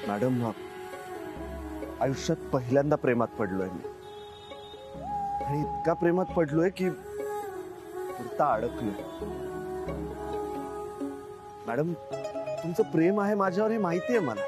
Madam, आयुष्यात पहिल्यांदा प्रेमात पडलोय मी, आणि इतका प्रेमात पडलोय की पुरता अडकलोय. मॅडम, तुमचं प्रेम आहे माझ्यावर हे माहिती आहे मला,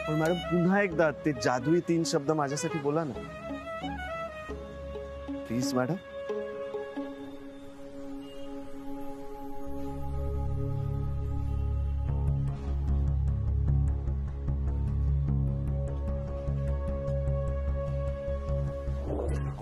पण मॅडम पुन्हा एकदा ते जादुई 3 शब्द माझ्यासाठी बोला ना प्लीज. मॅडम,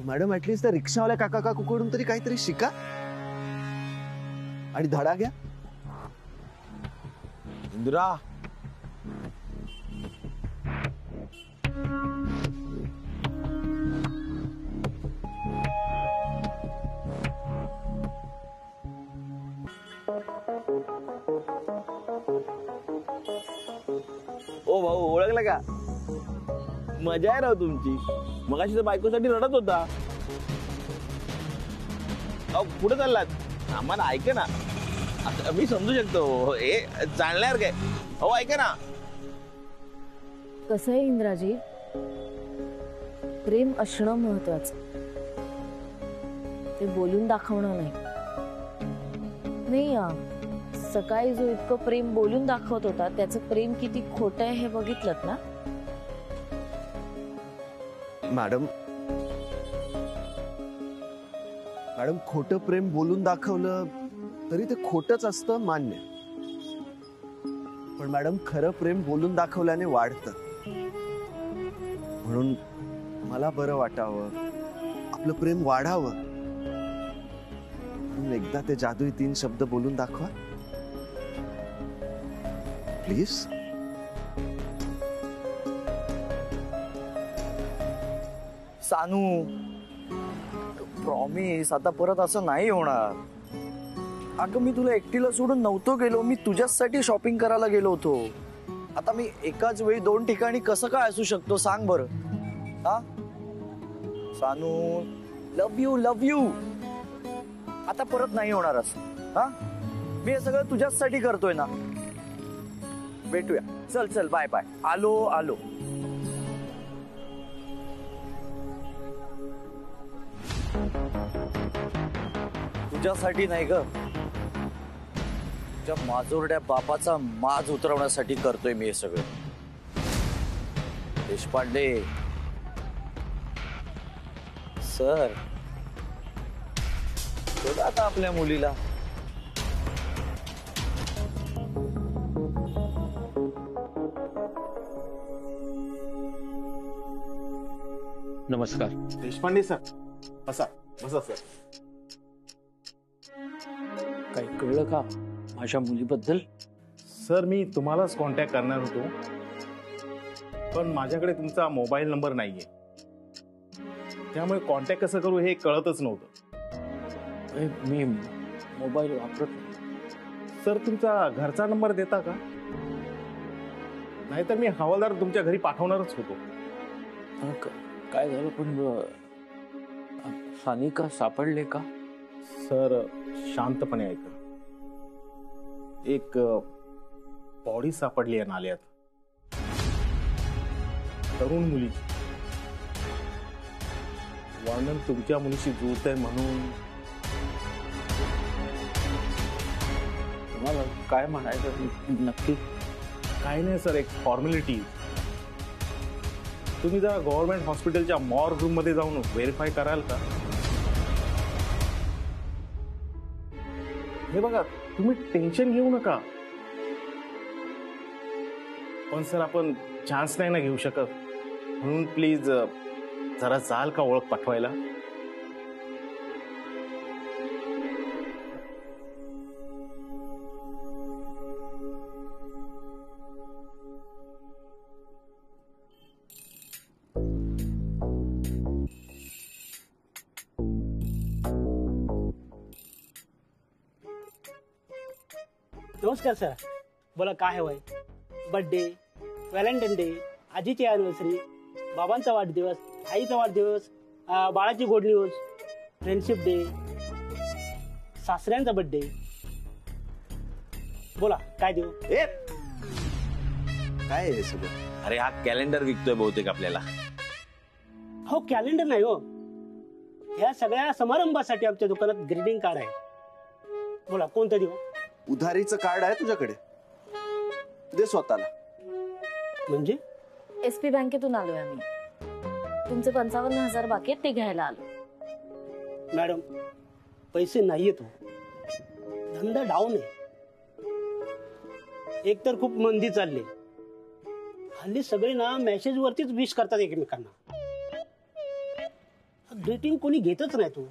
मॅडम ऍटलीस्ट त्या रिक्षावाल्या काका काकूकडून तरी काहीतरी शिका आणि धडा घ्या. इंदिरा, ओ भाऊ, ओळखलं का? मजा आहे राव तुमची. मगाशी तर बायकोसाठी रडत होता. अहो, कुठे चाललात? आम्हाला ऐक ना. मी समजू शकतो हे जाणल्यावर काय. अहो ऐका ना. कसं आहे इंद्राजी, प्रेम असणं महत्वाचं, ते बोलून दाखवणं नाही. सकाळी जो इतकं प्रेम बोलून दाखवत होता त्याचं प्रेम किती खोटं आहे हे बघितलंत ना. मॅडम, खोटं प्रेम बोलून दाखवलं तरी ते खोटंच असतं, मान्य. पण मॅडम, खरं प्रेम बोलून दाखवल्याने वाढतं. म्हणून मला बरं वाटावं, आपलं प्रेम वाढावं, म्हणून एकदा ते जादुई 3 शब्द बोलून दाखवा प्लीज. सानू, प्रॉमिस आता परत असं नाही होणार. अगं, मी तुला एकटीला सोडून नव्हतो गेलो, मी तुझ्यासाठी शॉपिंग करायला गेलो होतो. आता मी एकाच वेळी 2 ठिकाणी कसं काय असू शकतो सांग बरं. हा सानू, लव यू. आता परत नाही होणार असं. हा, मी हे सगळं तुझ्यासाठी करतोय ना. भेटूया. चल बाय बाय. आलो. तुझ्यासाठी नाही ग, तुझ्या माजोरड्या बापाचा माज उतरवण्यासाठी करतोय मी हे सगळं. देशपांडे सर, बघा आता आपल्या मुलीला. नमस्कार. देशपांडे सर, बसा सर. काही कळलं का माझ्या मुलीबद्दल? सर, मी तुम्हालाच कॉन्टॅक्ट करणार होतो, पण माझ्याकडे तुमचा मोबाईल नंबर नाहीये, त्यामुळे कॉन्टॅक्ट कसं करू हे कळतच नव्हतं. मी मोबाईल वापरत. सर, तुमचा घरचा नंबर देता का? नाहीतर मी हवालदार तुमच्या घरी पाठवणारच होतो. काय झालं पण? सानिका सापडले का? सर, शांतपणे ऐका. एक बॉडी सापडली आहे नाल्यात, तरुण मुलीची. वर्णन तुमच्या मुलीशी जुळत आहे म्हणून. तुम्हाला काय म्हणायचं नक्की? काही नाही सर, एक फॉर्मॅलिटी. तुम्ही जरा गव्हर्नमेंट हॉस्पिटलच्या मॉर्ग रूम मध्ये जाऊन व्हेरीफाय कराल का? हे बघा, तुम्ही टेन्शन घेऊ नका, पण सर आपण चान्स नाही ना घेऊ शकत, म्हणून प्लीज जरा जाल का ओळख पाठवायला? नमस्कार सर, बोला काय हवंय? बर्थडे, व्हॅलेंटाईन डे, आजीची अॅनिव्हर्सरी, बाबांचा वाढदिवस, आईचा वाढदिवस, बाळाची गुड न्यूज, फ्रेंडशिप डे, सासऱ्यांचा बर्थडे. बोला काय देऊ? ए काय आहे हे सगळं? अरे हा कॅलेंडर विकतोय बहुतेक आपल्याला. हो कॅलेंडर नाही हो, या सगळ्या समारंभासाठी आमच्या दुकानात ग्रीटिंग कार्ड आहे. बोला कोणतं देऊ? उधारीचं कार्ड आहे तुझ्याकडे? दे स्वतःला. म्हणजे SP बँकेतून आलोय आम्ही. तुमचे 55,000 बाकी आहेत ते घ्यायला आलो. मॅडम पैसे नाहीयेत हो, धंदा डाऊन आहे. एक तर खूप मंदी चालली, हल्ली सगळे ना मेसेज वरतीच विश करतात एकमेकांना. ग्रीटिंग कोणी घेतच नाही तू,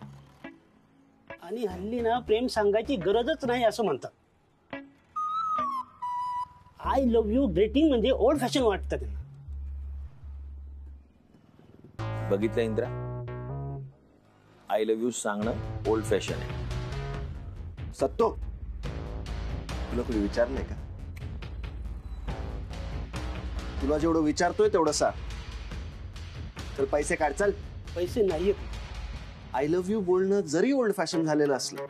आणि हल्ली ना प्रेम सांगायची गरजच नाही असं म्हणतात. आय लव्ह यू ग्रीटिंग म्हणजे ओल्ड फॅशन वाटतं त्यांना. बघितलं इंद्रा, आय लव्ह यू सांगणं ओल्ड फॅशन आहे. सत्तो, तुला कोणी विचारलंय का? तुला जेवढं विचारतोय तेवढं सांग. चल पैसे काढ, चल. पैसे नाहीयेत. आय लव्ह यू बोलणं जरी ओल्ड फॅशन झालेलं असलं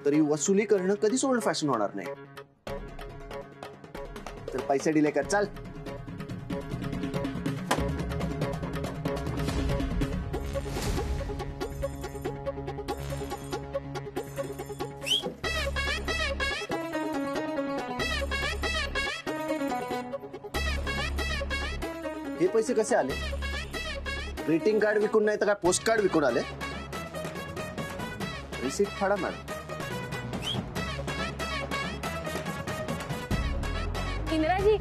तरी वसुली करणं कधीच ओल्ड फॅशन होणार नाही. तर पैसे डिले कर, चल. हे पैसे कसे आले? ग्रीटिंग कार्ड विकून नाही तर काय पोस्ट कार्ड विकून आले? Receipt फाडा madam. इंदिराजी,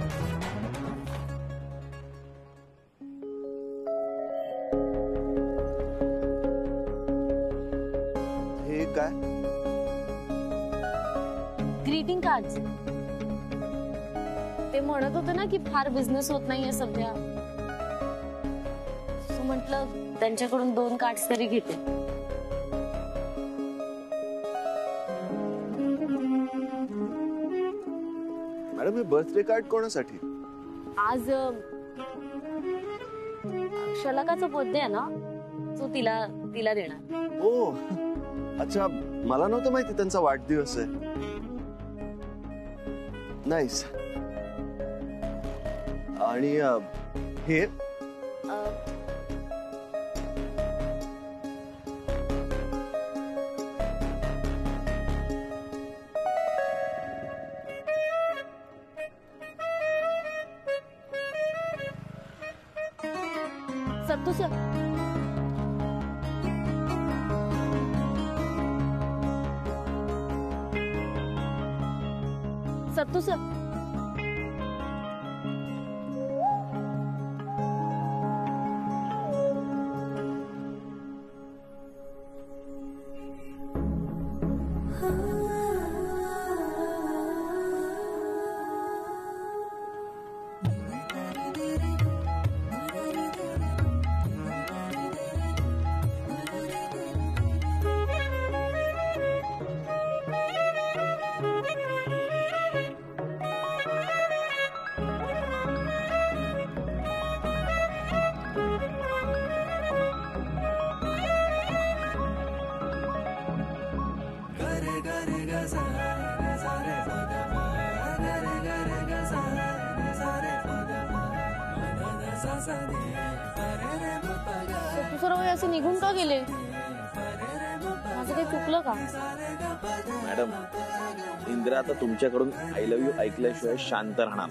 हे काय? Greeting cards. ते म्हणत होते ना की फार बिझनेस होत नाहीये सध्या, सो म्हटलं त्यांच्याकडून 2 कार्ड्स तरी घेते. मॅडम हे बर्थडे कार्ड कोणासाठी? आज शलाकाचा बर्थडे आहे ना, सो तिला देणार. ओ अच्छा, मला नव्हतं माहिती त्यांचा वाढदिवस आहे. नाईस. आणि हे सत्तू सर, सत्तू सर, सत्तू सर असे निघून का गेले? माझं काही चुकलं का? मॅडम, इंदिरा आता तुमच्याकडून आय लव्ह यू ऐकल्याशिवाय शांत राहणार.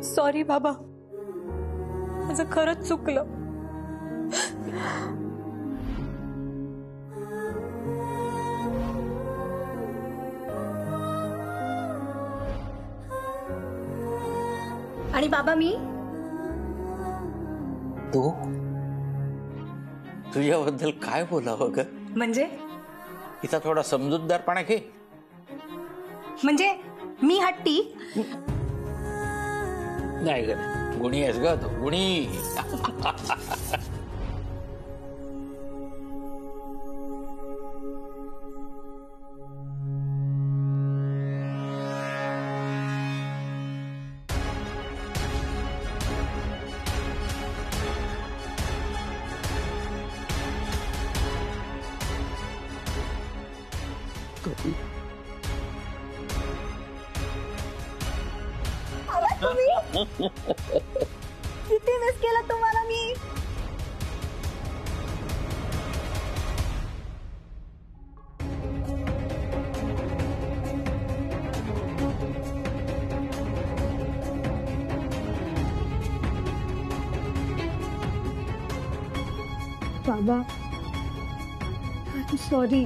सॉरी बाबा, माझं खरंच चुकलं. आणि बाबा मी तू तुझ्याबद्दल काय बोलावं ग? म्हणजे तिचा थोडा समजूतदारपणा घे. म्हणजे मी हट्टी? नाही ग, गुणी आहेस ग तू, गुणी. किती मिस केलं तुम्हाला मी. बाबा सॉरी.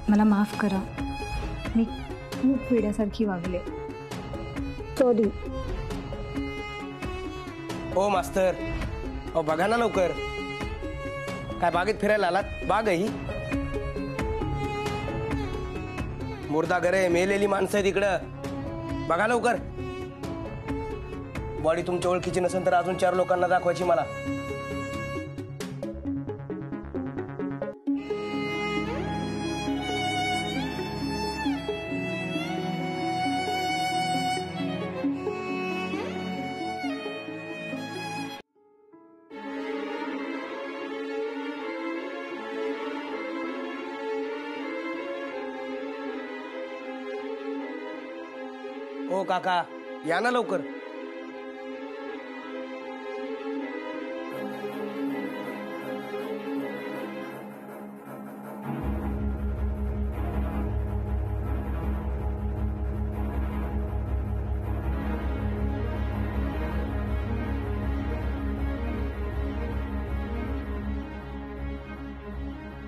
मला माफ करा, मी खूप वेड्यासारखी वागले. सॉरी. ओ मास्तर, ओ बघा ना लवकर. काय बागेत फिरायला आलात? बाग आहे ही. मुर्दा घर आहे, मेलेली माणसं आहे तिकडं. बघा लवकर. बॉडी तुमच्या ओळखीची नसेल तर अजून 4 लोकांना दाखवायची मला. ओ काका, या ना लवकर.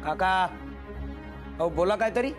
काका, अहो बोला काहीतरी.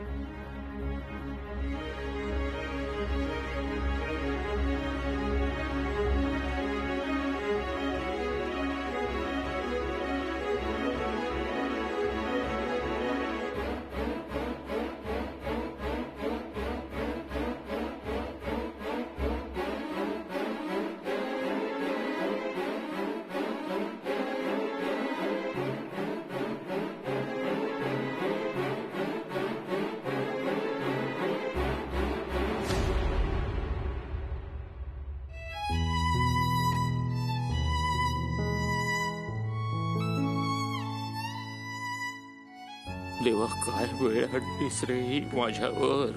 देवा, काय वेळ हट्टीस रे माझ्यावर.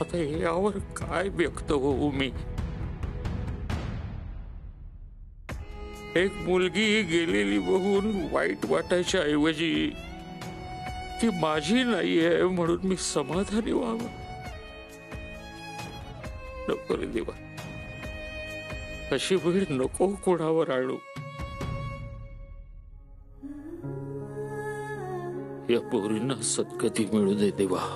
आता यावर काय व्यक्त होऊ मी. एक मुलगी गेलेली बघून वाईट वाटायच्या ऐवजी ती माझी नाहीये म्हणून मी समाधानी व्हावं. नको रे देवा, अशी वेळ नको कोणावर आणू. या पोरींना सद्गती मिळू दे देवा.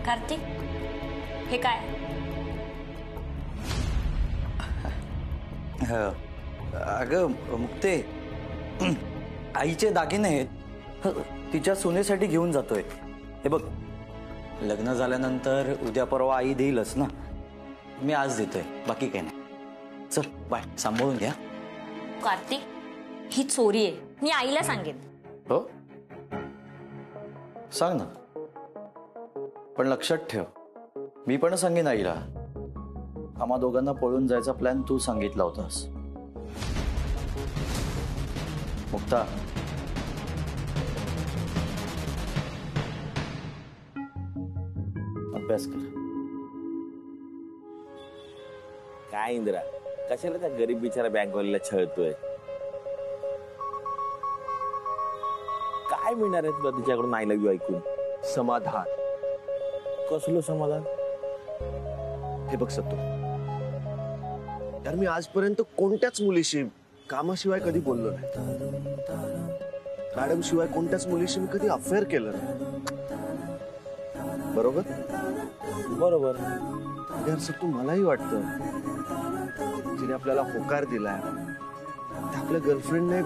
कार्तिक हे काय? अगं मुक्ते, आईचे दागिने आहेत, तिच्या सोन्यासाठी घेऊन जातोय. हे बघ, लग्न झाल्यानंतर उद्या परवा आई देईलच ना, मी आज देतोय, बाकी काही नाही. चल बाय, सांभाळून घ्या. कार्तिक ही चोरी आहे, मी आईला सांगेन. हो सांग ना, पण लक्षात ठेव, मी पण सांगेन आईला. आम्हा दोघांना पळून जायचा प्लॅन तू सांगितला होतास. मुक्ता, अभ्यास कर. काय इंदिरा, कशाला त्या गरीब बिचारा बँकवाल्याला छळतोय? काय मिळणार आहे तुला तिच्याकडून आय लव्ह यू ऐकून? समाधान. कसलं समाधान? हे बघ सत्तू, यार मी आजपर्यंत कोणत्याच मुलीशी कामाशिवाय कधी बोललो नाही. मॅडम शिवाय कोणत्याच मुलीशी मी कधी अफेअर केलं नाही. बरोबर बरोबर. यार सत्तू, मलाही वाटतं जिने आपल्याला होकार दिलाय त्या आपल्या गर्लफ्रेंडने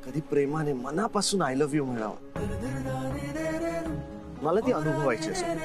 कधी प्रेमाने मनापासून आय लव्ह यू म्हणावं. मला ती अनुभवायची असेल.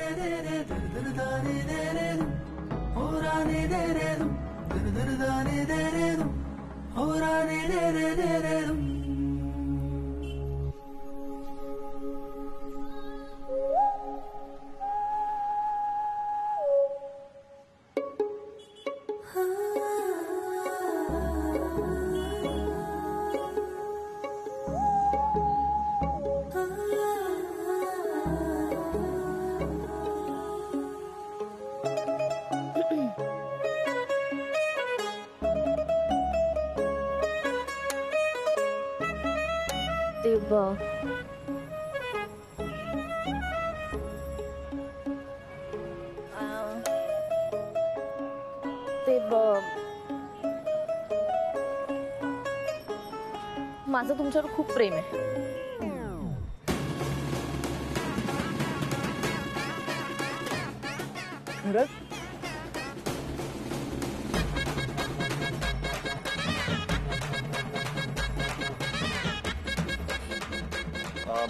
माझं तुमच्यावर खूप प्रेम आहे. खरंच?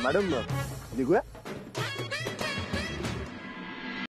मॅडम निघूया.